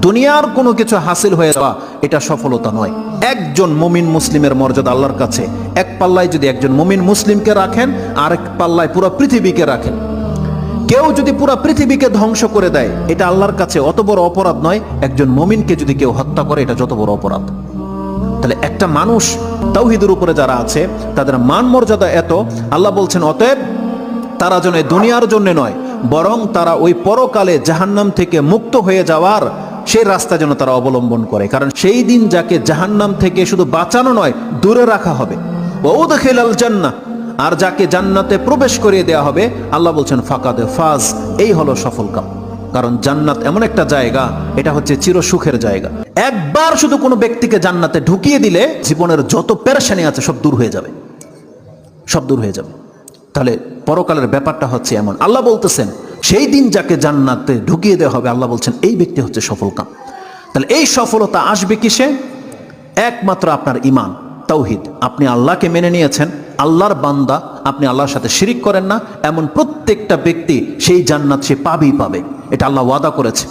দুনিয়ার কোনো কিছু হাসিল হয়ে যাওয়া এটা সফলতা নয়। একজন মুমিন মুসলিমের মর্যাদা আল্লাহর কাছে এক পাল্লায় যদি একজন মুমিন মুসলিমকে রাখেন, আরেক পাল্লায় পুরো পৃথিবীকে রাখেন। কেউ যদি পুরো পৃথিবীকে ধ্বংস করে দেয়, এটা আল্লাহর কাছে অত বড় অপরাধ নয়। একজন মুমিনকে যদি কেউ হত্যা করে, এটা যত বড় অপরাধ। তাহলে একটা মানুষ তাওহীদের উপরে যারা আছে তাদের মান মর্যাদা এত, আল্লাহ বলছেন অতএব তারা যেন দুনিয়ার জন্য নয়, বরং তারা ওই পরকালে জাহান্নাম থেকে মুক্ত হয়ে যাওয়ার সেই রাস্তা যেন তারা অবলম্বন করে। কারণ সেই দিন যাকে জাহান্নাম থেকে শুধু বাঁচানো নয়, দূরে রাখা হবে। ওয়াউদখিলাল জান্নাহ, আর যাকে জান্নাতে প্রবেশ করিয়ে দেওয়া হবে, আল্লাহ বলছেন ফাকাদ ফাজ, এই হলো সফল কাম। কারণ জান্নাত এমন একটা জায়গা, এটা হচ্ছে চির সুখের জায়গা। একবার শুধু কোনো ব্যক্তিকে জান্নাতে ঢুকিয়ে দিলে জীবনের যত পেরেশানি আছে সব দূর হয়ে যাবে, সব দূর হয়ে যাবে। তাহলে পরকালের ব্যাপারটা হচ্ছে এমন। আল্লাহ বলতেছেন সেই দিন যাকে জান্নাতে ঢুকিয়ে দেওয়া হবে, আল্লাহ বলছেন এই ব্যক্তি হচ্ছে সফল কাম। তাহলে এই সফলতা আসবে কিসে? একমাত্র আপনার ঈমান, তাওহীদ। আপনি আল্লাহকে মেনে নিয়েছেন, আল্লাহর বান্দা, আপনি আল্লাহর সাথে শিরিক করেন না, এমন প্রত্যেকটা ব্যক্তি সেই জান্নাত সে পাবেই পাবে। এটা আল্লাহ ওয়াদা করেছে।